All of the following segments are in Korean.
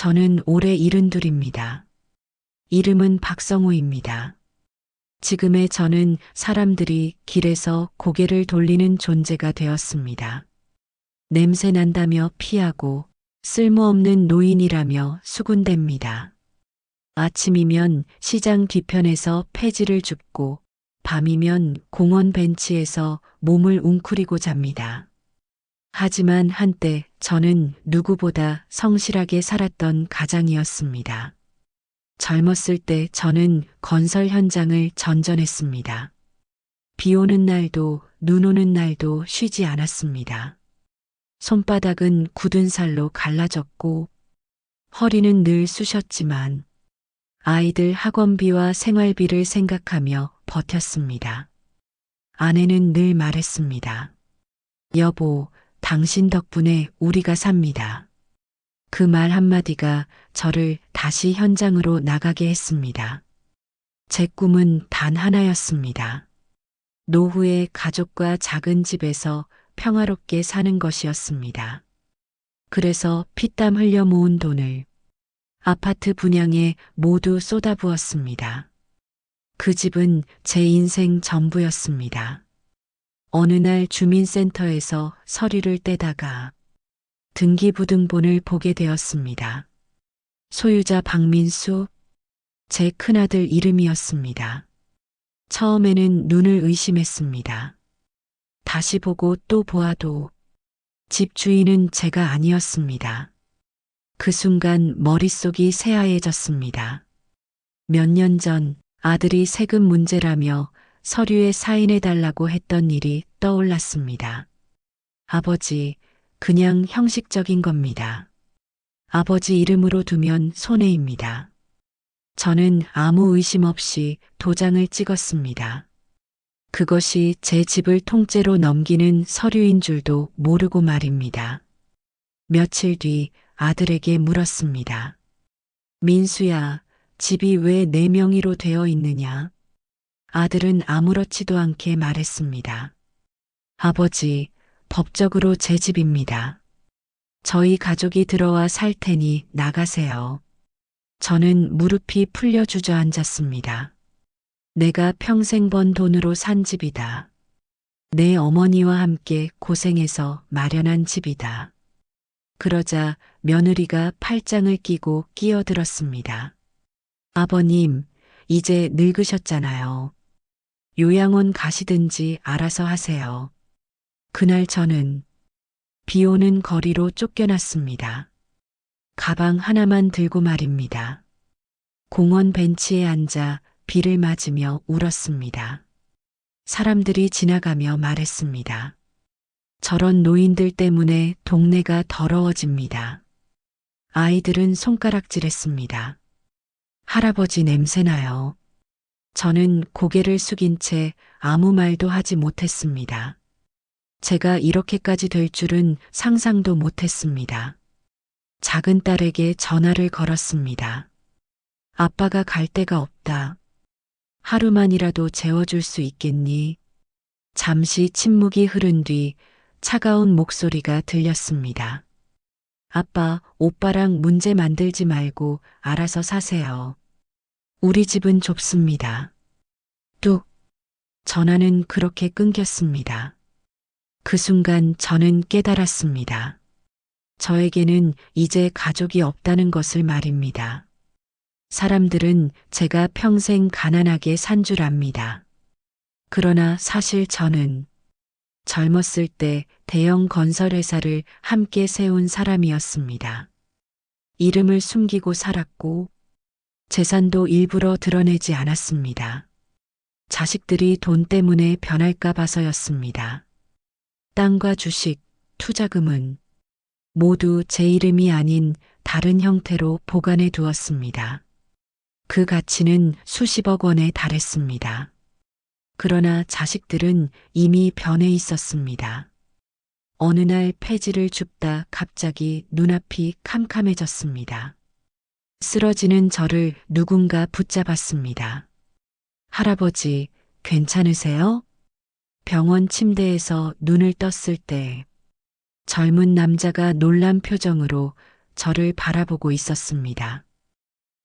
저는 올해 72입니다. 이름은 박성우입니다. 지금의 저는 사람들이 길에서 고개를 돌리는 존재가 되었습니다. 냄새 난다며 피하고 쓸모없는 노인이라며 수군댑니다. 아침이면 시장 뒤편에서 폐지를 줍고 밤이면 공원 벤치에서 몸을 웅크리고 잡니다. 하지만 한때 저는 누구보다 성실하게 살았던 가장이었습니다. 젊었을 때 저는 건설 현장을 전전했습니다. 비 오는 날도 눈 오는 날도 쉬지 않았습니다. 손바닥은 굳은 살로 갈라졌고 허리는 늘 쑤셨지만 아이들 학원비와 생활비를 생각하며 버텼습니다. 아내는 늘 말했습니다. 여보, 당신 덕분에 우리가 삽니다. 그 말 한마디가 저를 다시 현장으로 나가게 했습니다. 제 꿈은 단 하나였습니다. 노후에 가족과 작은 집에서 평화롭게 사는 것이었습니다. 그래서 피땀 흘려 모은 돈을 아파트 분양에 모두 쏟아부었습니다. 그 집은 제 인생 전부였습니다. 어느 날 주민센터에서 서류를 떼다가 등기부등본을 보게 되었습니다. 소유자 박민수, 제 큰아들 이름이었습니다. 처음에는 눈을 의심했습니다. 다시 보고 또 보아도 집 주인은 제가 아니었습니다. 그 순간 머릿속이 새하얘졌습니다. 몇 년 전 아들이 세금 문제라며 서류에 사인해달라고 했던 일이 떠올랐습니다. 아버지, 그냥 형식적인 겁니다. 아버지 이름으로 두면 손해입니다. 저는 아무 의심 없이 도장을 찍었습니다. 그것이 제 집을 통째로 넘기는 서류인 줄도 모르고 말입니다. 며칠 뒤 아들에게 물었습니다. 민수야, 집이 왜 내 명의로 되어 있느냐? 아들은 아무렇지도 않게 말했습니다. 아버지, 법적으로 제 집입니다. 저희 가족이 들어와 살 테니 나가세요. 저는 무릎이 풀려 주저앉았습니다. 내가 평생 번 돈으로 산 집이다. 내 어머니와 함께 고생해서 마련한 집이다. 그러자 며느리가 팔짱을 끼고 끼어들었습니다. 아버님, 이제 늙으셨잖아요. 요양원 가시든지 알아서 하세요. 그날 저는 비 오는 거리로 쫓겨났습니다. 가방 하나만 들고 말입니다. 공원 벤치에 앉아 비를 맞으며 울었습니다. 사람들이 지나가며 말했습니다. 저런 노인들 때문에 동네가 더러워집니다. 아이들은 손가락질했습니다. 할아버지 냄새나요. 저는 고개를 숙인 채 아무 말도 하지 못했습니다. 제가 이렇게까지 될 줄은 상상도 못했습니다. 작은 딸에게 전화를 걸었습니다. 아빠가 갈 데가 없다. 하루만이라도 재워줄 수 있겠니? 잠시 침묵이 흐른 뒤 차가운 목소리가 들렸습니다. 아빠, 오빠랑 문제 만들지 말고 알아서 사세요. 우리 집은 좁습니다. 뚝. 전화는 그렇게 끊겼습니다. 그 순간 저는 깨달았습니다. 저에게는 이제 가족이 없다는 것을 말입니다. 사람들은 제가 평생 가난하게 산 줄 압니다. 그러나 사실 저는 젊었을 때 대형 건설회사를 함께 세운 사람이었습니다. 이름을 숨기고 살았고 재산도 일부러 드러내지 않았습니다. 자식들이 돈 때문에 변할까 봐서였습니다. 땅과 주식, 투자금은 모두 제 이름이 아닌 다른 형태로 보관해 두었습니다. 그 가치는 수십억 원에 달했습니다. 그러나 자식들은 이미 변해 있었습니다. 어느 날 폐지를 줍다 갑자기 눈앞이 캄캄해졌습니다. 쓰러지는 저를 누군가 붙잡았습니다. 할아버지, 괜찮으세요? 병원 침대에서 눈을 떴을 때 젊은 남자가 놀란 표정으로 저를 바라보고 있었습니다.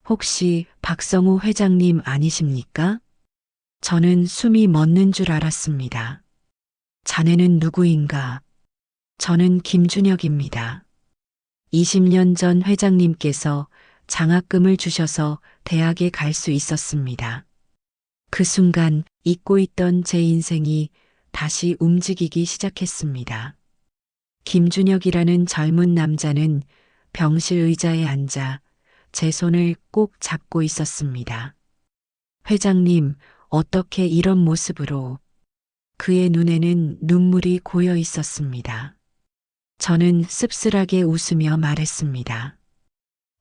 혹시 박성우 회장님 아니십니까? 저는 숨이 멎는 줄 알았습니다. 자네는 누구인가? 저는 김준혁입니다. 20년 전 회장님께서 장학금을 주셔서 대학에 갈 수 있었습니다. 그 순간 잊고 있던 제 인생이 다시 움직이기 시작했습니다. 김준혁이라는 젊은 남자는 병실 의자에 앉아 제 손을 꼭 잡고 있었습니다. 회장님, 어떻게 이런 모습으로? 그의 눈에는 눈물이 고여 있었습니다. 저는 씁쓸하게 웃으며 말했습니다.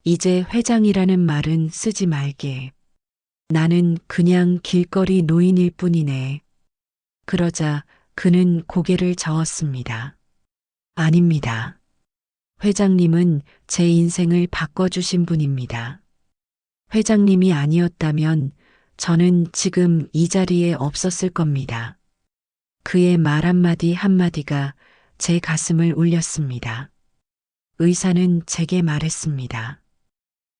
이제 회장이라는 말은 쓰지 말게. 나는 그냥 길거리 노인일 뿐이네. 그러자 그는 고개를 저었습니다. 아닙니다. 회장님은 제 인생을 바꿔주신 분입니다. 회장님이 아니었다면 저는 지금 이 자리에 없었을 겁니다. 그의 말 한마디 한마디가 제 가슴을 울렸습니다. 의사는 제게 말했습니다.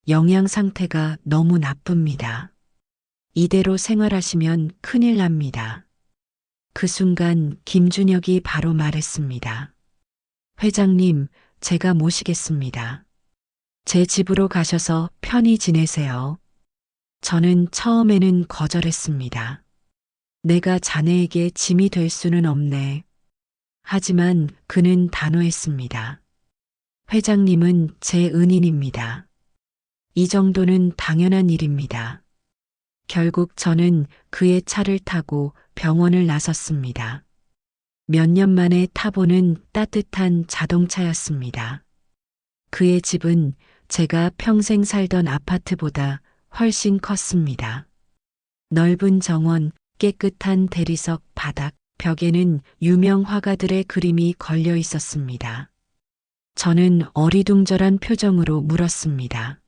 영양 상태가 너무 나쁩니다. 이대로 생활하시면 큰일 납니다. 그 순간 김준혁이 바로 말했습니다. 회장님, 제가 모시겠습니다. 제 집으로 가셔서 편히 지내세요. 저는 처음에는 거절했습니다. 내가 자네에게 짐이 될 수는 없네. 하지만 그는 단호했습니다. 회장님은 제 은인입니다. 이 정도는 당연한 일입니다. 결국 저는 그의 차를 타고 병원을 나섰습니다. 몇 년 만에 타보는 따뜻한 자동차였습니다. 그의 집은 제가 평생 살던 아파트보다 훨씬 컸습니다. 넓은 정원, 깨끗한 대리석 바닥, 벽에는 유명 화가들의 그림이 걸려 있었습니다. 저는 어리둥절한 표정으로 물었습니다.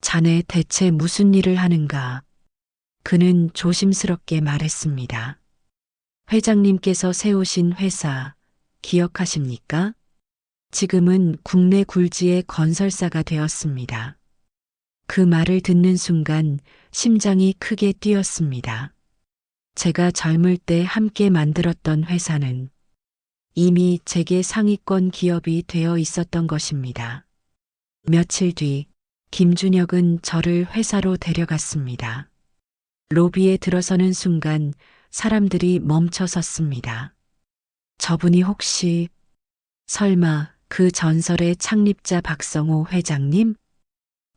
자네 대체 무슨 일을 하는가? 그는 조심스럽게 말했습니다. 회장님께서 세우신 회사 기억하십니까? 지금은 국내 굴지의 건설사가 되었습니다. 그 말을 듣는 순간 심장이 크게 뛰었습니다. 제가 젊을 때 함께 만들었던 회사는 이미 제게 상위권 기업이 되어 있었던 것입니다. 며칠 뒤 김준혁은 저를 회사로 데려갔습니다. 로비에 들어서는 순간 사람들이 멈춰 섰습니다. 저분이 혹시 설마 그 전설의 창립자 박성호 회장님?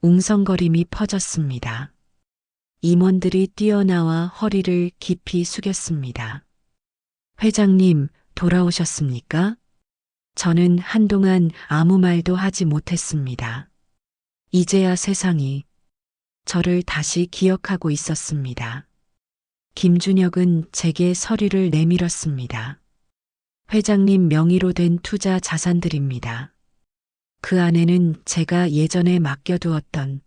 웅성거림이 퍼졌습니다. 임원들이 뛰어나와 허리를 깊이 숙였습니다. 회장님, 돌아오셨습니까? 저는 한동안 아무 말도 하지 못했습니다. 이제야 세상이 저를 다시 기억하고 있었습니다. 김준혁은 제게 서류를 내밀었습니다. 회장님 명의로 된 투자 자산들입니다. 그 안에는 제가 예전에 맡겨두었던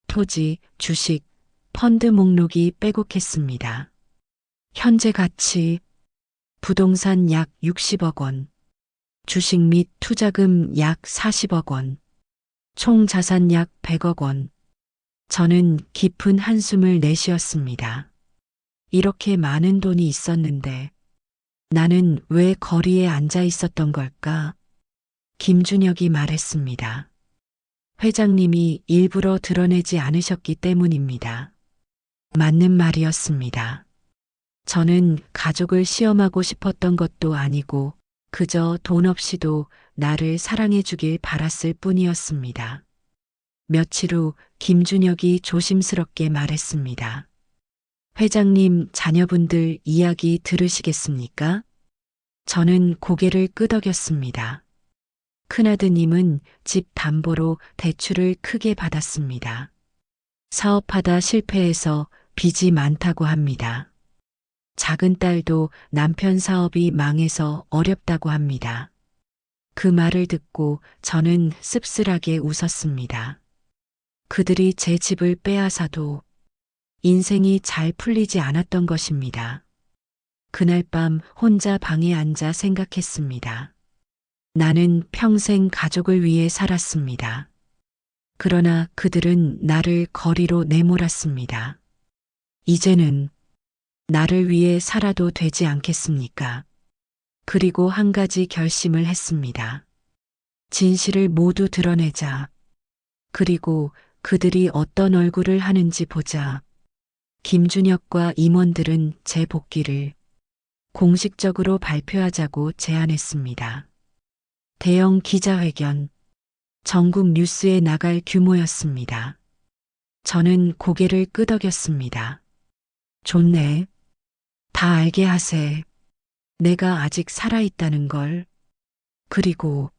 토지, 주식, 펀드 목록이 빼곡했습니다. 현재 가치 부동산 약 60억 원, 주식 및 투자금 약 40억 원, 총 자산 약 100억 원. 저는 깊은 한숨을 내쉬었습니다. 이렇게 많은 돈이 있었는데 나는 왜 거리에 앉아 있었던 걸까? 김준혁이 말했습니다. 회장님이 일부러 드러내지 않으셨기 때문입니다. 맞는 말이었습니다. 저는 가족을 시험하고 싶었던 것도 아니고 그저 돈 없이도 나를 사랑해 주길 바랐을 뿐이었습니다. 며칠 후 김준혁이 조심스럽게 말했습니다. 회장님 자녀분들 이야기 들으시겠습니까? 저는 고개를 끄덕였습니다. 큰아드님은 집 담보로 대출을 크게 받았습니다. 사업하다 실패해서 빚이 많다고 합니다. 작은 딸도 남편 사업이 망해서 어렵다고 합니다. 그 말을 듣고 저는 씁쓸하게 웃었습니다. 그들이 제 집을 빼앗아도 인생이 잘 풀리지 않았던 것입니다. 그날 밤 혼자 방에 앉아 생각했습니다. 나는 평생 가족을 위해 살았습니다. 그러나 그들은 나를 거리로 내몰았습니다. 이제는 나를 위해 살아도 되지 않겠습니까? 그리고 한 가지 결심을 했습니다. 진실을 모두 드러내자. 그리고 그들이 어떤 얼굴을 하는지 보자. 김준혁과 임원들은 제 복귀를 공식적으로 발표하자고 제안했습니다. 대형 기자회견, 전국 뉴스에 나갈 규모였습니다. 저는 고개를 끄덕였습니다. 좋네. 다 알게 하세. 내가 아직 살아있다는 걸. 그리고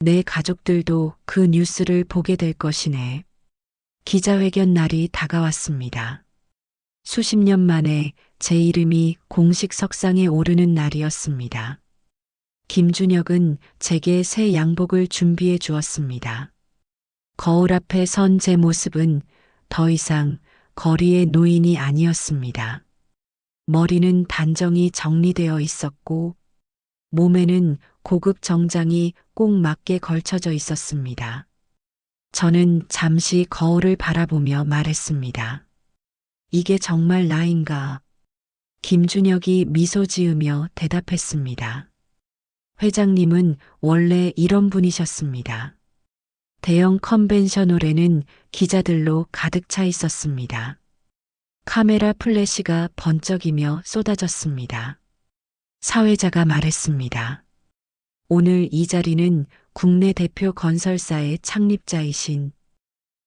내 가족들도 그 뉴스를 보게 될 것이네. 기자회견 날이 다가왔습니다. 수십 년 만에 제 이름이 공식 석상에 오르는 날이었습니다. 김준혁은 제게 새 양복을 준비해 주었습니다. 거울 앞에 선 제 모습은 더 이상 거리의 노인이 아니었습니다. 머리는 단정히 정리되어 있었고 몸에는 고급 정장이 꼭 맞게 걸쳐져 있었습니다. 저는 잠시 거울을 바라보며 말했습니다. 이게 정말 나인가? 김준혁이 미소 지으며 대답했습니다. 회장님은 원래 이런 분이셨습니다. 대형 컨벤션홀에는 기자들로 가득 차 있었습니다. 카메라 플래시가 번쩍이며 쏟아졌습니다. 사회자가 말했습니다. 오늘 이 자리는 국내 대표 건설사의 창립자이신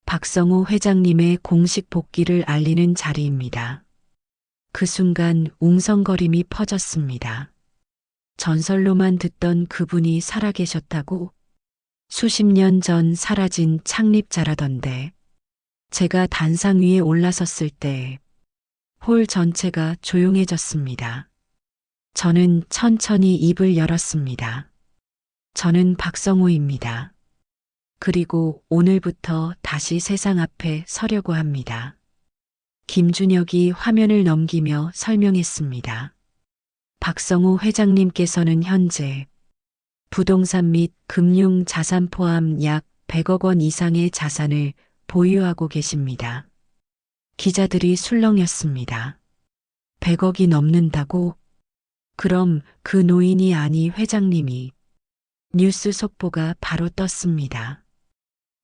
박성호 회장님의 공식 복귀를 알리는 자리입니다. 그 순간 웅성거림이 퍼졌습니다. 전설로만 듣던 그분이 살아계셨다고? 수십 년 전 사라진 창립자라던데. 제가 단상 위에 올라섰을 때 홀 전체가 조용해졌습니다. 저는 천천히 입을 열었습니다. 저는 박성호입니다. 그리고 오늘부터 다시 세상 앞에 서려고 합니다. 김준혁이 화면을 넘기며 설명했습니다. 박성호 회장님께서는 현재 부동산 및 금융 자산 포함 약 100억 원 이상의 자산을 보유하고 계십니다. 기자들이 술렁였습니다. 100억이 넘는다고? 그럼 그 노인이 아니 회장님이. 뉴스 속보가 바로 떴습니다.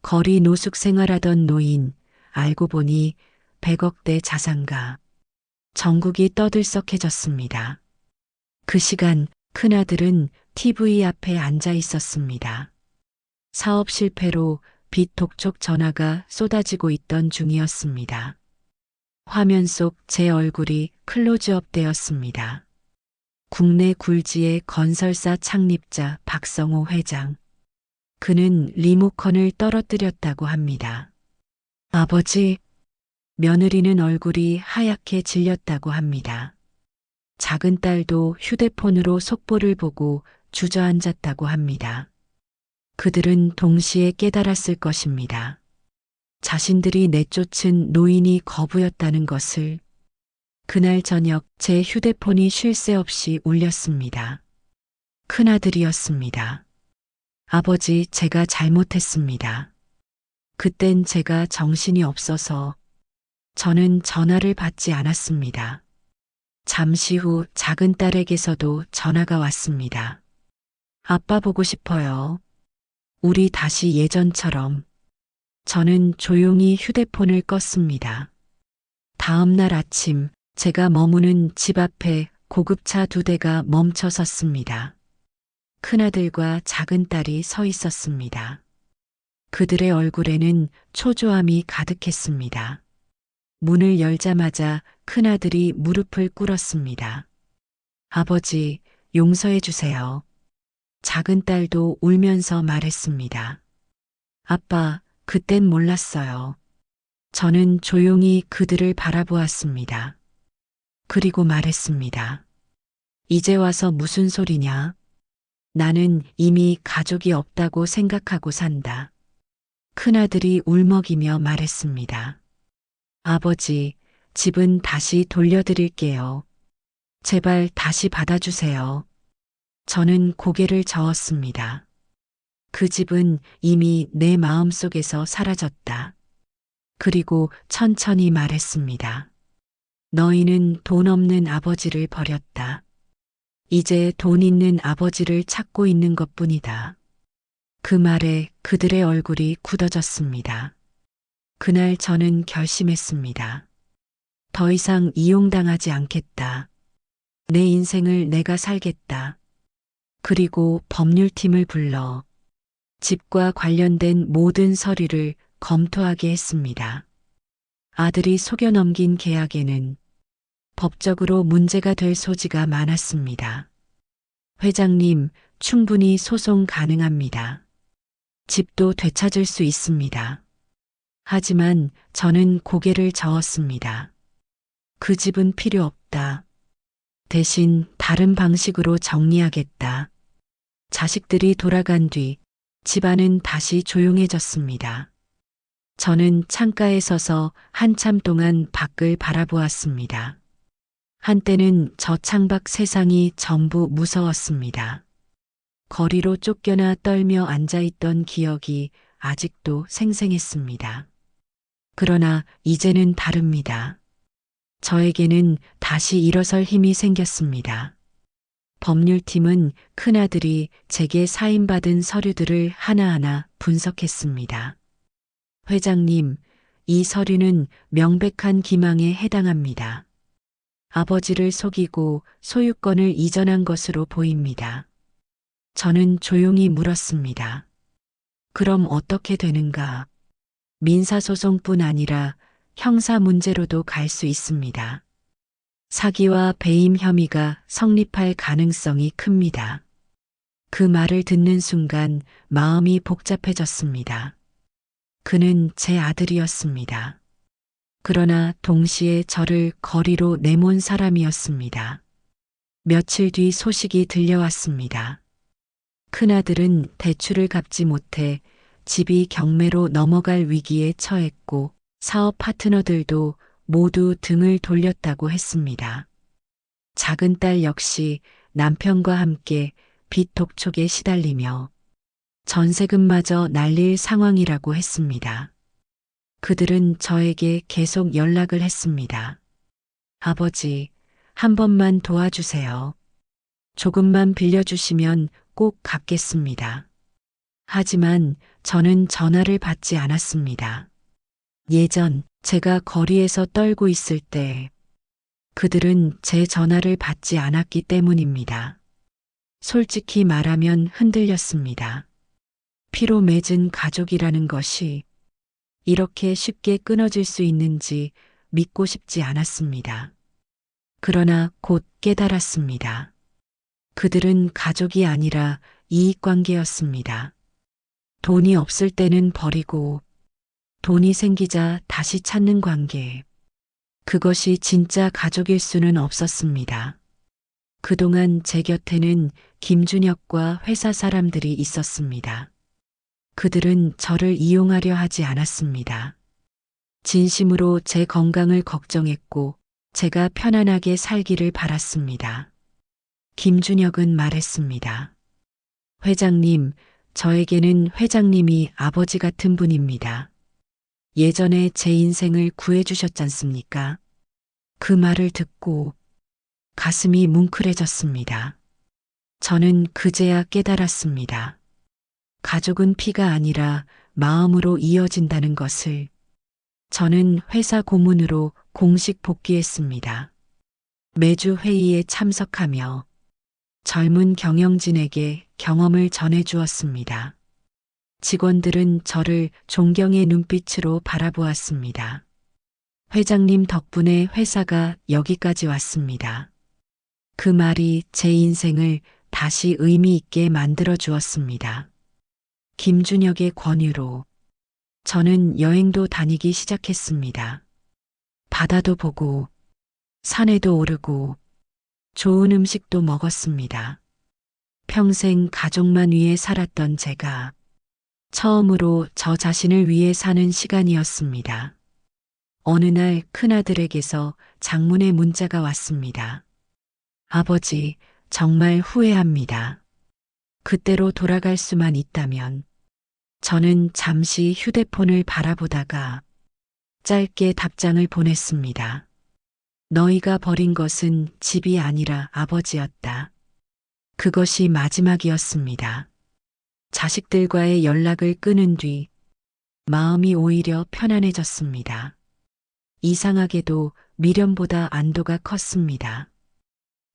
거리 노숙 생활하던 노인, 알고 보니 100억대 자산가. 전국이 떠들썩해졌습니다. 그 시간 큰아들은 TV 앞에 앉아 있었습니다. 사업 실패로 빚 독촉 전화가 쏟아지고 있던 중이었습니다. 화면 속 제 얼굴이 클로즈업 되었습니다. 국내 굴지의 건설사 창립자 박성호 회장. 그는 리모컨을 떨어뜨렸다고 합니다. 아버지, 며느리는 얼굴이 하얗게 질렸다고 합니다. 작은 딸도 휴대폰으로 속보를 보고 주저앉았다고 합니다. 그들은 동시에 깨달았을 것입니다. 자신들이 내쫓은 노인이 거부였다는 것을. 그날 저녁 제 휴대폰이 쉴 새 없이 울렸습니다. 큰아들이었습니다. 아버지, 제가 잘못했습니다. 그땐 제가 정신이 없어서 저는 전화를 받지 않았습니다. 잠시 후 작은 딸에게서도 전화가 왔습니다. 아빠 보고 싶어요. 우리 다시 예전처럼. 저는 조용히 휴대폰을 껐습니다. 다음 날 아침 제가 머무는 집 앞에 고급차 2대가 멈춰 섰습니다. 큰아들과 작은 딸이 서 있었습니다. 그들의 얼굴에는 초조함이 가득했습니다. 문을 열자마자 큰아들이 무릎을 꿇었습니다. 아버지, 용서해 주세요. 작은 딸도 울면서 말했습니다. 아빠, 그땐 몰랐어요. 저는 조용히 그들을 바라보았습니다. 그리고 말했습니다. 이제 와서 무슨 소리냐? 나는 이미 가족이 없다고 생각하고 산다. 큰아들이 울먹이며 말했습니다. 아버지, 집은 다시 돌려드릴게요. 제발 다시 받아주세요. 저는 고개를 저었습니다. 그 집은 이미 내 마음속에서 사라졌다. 그리고 천천히 말했습니다. 너희는 돈 없는 아버지를 버렸다. 이제 돈 있는 아버지를 찾고 있는 것뿐이다. 그 말에 그들의 얼굴이 굳어졌습니다. 그날 저는 결심했습니다. 더 이상 이용당하지 않겠다. 내 인생을 내가 살겠다. 그리고 법률팀을 불러 집과 관련된 모든 서류를 검토하게 했습니다. 아들이 속여 넘긴 계약에는 법적으로 문제가 될 소지가 많았습니다. 회장님, 충분히 소송 가능합니다. 집도 되찾을 수 있습니다. 하지만 저는 고개를 저었습니다. 그 집은 필요 없다. 대신 다른 방식으로 정리하겠다. 자식들이 돌아간 뒤 집안은 다시 조용해졌습니다. 저는 창가에 서서 한참 동안 밖을 바라보았습니다. 한때는 저 창밖 세상이 전부 무서웠습니다. 거리로 쫓겨나 떨며 앉아있던 기억이 아직도 생생했습니다. 그러나 이제는 다릅니다. 저에게는 다시 일어설 힘이 생겼습니다. 법률팀은 큰아들이 제게 사인받은 서류들을 하나하나 분석했습니다. 회장님, 이 서류는 명백한 기망에 해당합니다. 아버지를 속이고 소유권을 이전한 것으로 보입니다. 저는 조용히 물었습니다. 그럼 어떻게 되는가? 민사소송뿐 아니라 형사 문제로도 갈 수 있습니다. 사기와 배임 혐의가 성립할 가능성이 큽니다. 그 말을 듣는 순간 마음이 복잡해졌습니다. 그는 제 아들이었습니다. 그러나 동시에 저를 거리로 내몬 사람이었습니다. 며칠 뒤 소식이 들려왔습니다. 큰아들은 대출을 갚지 못해 집이 경매로 넘어갈 위기에 처했고 사업 파트너들도 모두 등을 돌렸다고 했습니다. 작은 딸 역시 남편과 함께 빚 독촉에 시달리며 전세금마저 날릴 상황이라고 했습니다. 그들은 저에게 계속 연락을 했습니다. 아버지, 한 번만 도와주세요. 조금만 빌려주시면 꼭 갚겠습니다. 하지만 저는 전화를 받지 않았습니다. 예전 제가 거리에서 떨고 있을 때 그들은 제 전화를 받지 않았기 때문입니다. 솔직히 말하면 흔들렸습니다. 피로 맺은 가족이라는 것이 이렇게 쉽게 끊어질 수 있는지 믿고 싶지 않았습니다. 그러나 곧 깨달았습니다. 그들은 가족이 아니라 이익관계였습니다. 돈이 없을 때는 버리고 돈이 생기자 다시 찾는 관계. 그것이 진짜 가족일 수는 없었습니다. 그동안 제 곁에는 김준혁과 회사 사람들이 있었습니다. 그들은 저를 이용하려 하지 않았습니다. 진심으로 제 건강을 걱정했고 제가 편안하게 살기를 바랐습니다. 김준혁은 말했습니다. 회장님, 저에게는 회장님이 아버지 같은 분입니다. 예전에 제 인생을 구해주셨잖습니까? 그 말을 듣고 가슴이 뭉클해졌습니다. 저는 그제야 깨달았습니다. 가족은 피가 아니라 마음으로 이어진다는 것을. 저는 회사 고문으로 공식 복귀했습니다. 매주 회의에 참석하며 젊은 경영진에게 경험을 전해주었습니다. 직원들은 저를 존경의 눈빛으로 바라보았습니다. 회장님 덕분에 회사가 여기까지 왔습니다. 그 말이 제 인생을 다시 의미 있게 만들어 주었습니다. 김준혁의 권유로 저는 여행도 다니기 시작했습니다. 바다도 보고 산에도 오르고 좋은 음식도 먹었습니다. 평생 가족만 위해 살았던 제가 처음으로 저 자신을 위해 사는 시간이었습니다. 어느 날 큰아들에게서 장문의 문자가 왔습니다. 아버지, 정말 후회합니다. 그때로 돌아갈 수만 있다면 저는 잠시 휴대폰을 바라보다가 짧게 답장을 보냈습니다. 너희가 버린 것은 집이 아니라 아버지였다. 그것이 마지막이었습니다. 자식들과의 연락을 끊은 뒤 마음이 오히려 편안해졌습니다. 이상하게도 미련보다 안도가 컸습니다.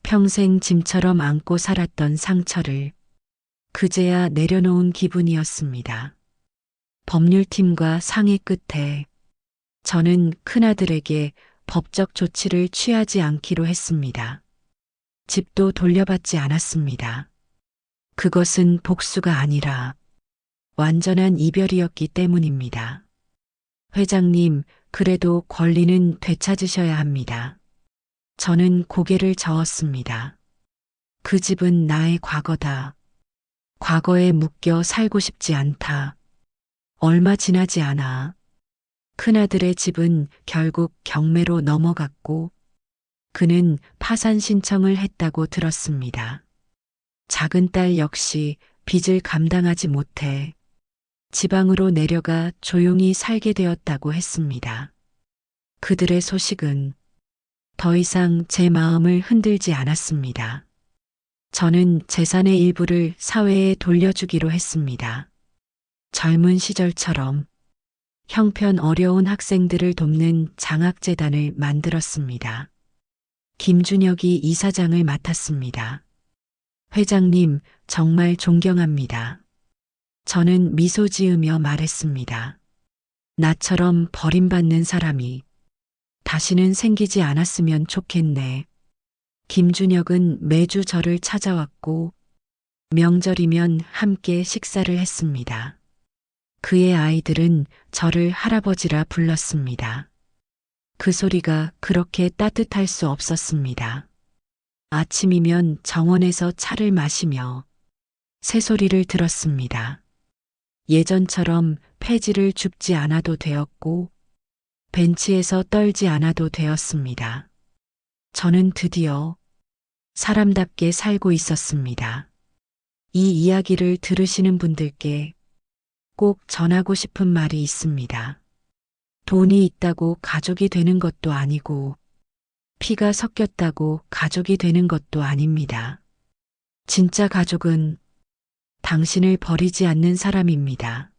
평생 짐처럼 안고 살았던 상처를 그제야 내려놓은 기분이었습니다. 법률팀과 상의 끝에 저는 큰아들에게 법적 조치를 취하지 않기로 했습니다. 집도 돌려받지 않았습니다. 그것은 복수가 아니라 완전한 이별이었기 때문입니다. 회장님, 그래도 권리는 되찾으셔야 합니다. 저는 고개를 저었습니다. 그 집은 나의 과거다. 과거에 묶여 살고 싶지 않다. 얼마 지나지 않아 큰아들의 집은 결국 경매로 넘어갔고 그는 파산 신청을 했다고 들었습니다. 작은 딸 역시 빚을 감당하지 못해 지방으로 내려가 조용히 살게 되었다고 했습니다. 그들의 소식은 더 이상 제 마음을 흔들지 않았습니다. 저는 재산의 일부를 사회에 돌려주기로 했습니다. 젊은 시절처럼 형편 어려운 학생들을 돕는 장학재단을 만들었습니다. 김준혁이 이사장을 맡았습니다. 회장님, 정말 존경합니다. 저는 미소 지으며 말했습니다. 나처럼 버림받는 사람이 다시는 생기지 않았으면 좋겠네. 김준혁은 매주 저를 찾아왔고 명절이면 함께 식사를 했습니다. 그의 아이들은 저를 할아버지라 불렀습니다. 그 소리가 그렇게 따뜻할 수 없었습니다. 아침이면 정원에서 차를 마시며 새소리를 들었습니다. 예전처럼 폐지를 줍지 않아도 되었고 벤치에서 떨지 않아도 되었습니다. 저는 드디어 사람답게 살고 있었습니다. 이 이야기를 들으시는 분들께 꼭 전하고 싶은 말이 있습니다. 돈이 있다고 가족이 되는 것도 아니고 피가 섞였다고 가족이 되는 것도 아닙니다. 진짜 가족은 당신을 버리지 않는 사람입니다.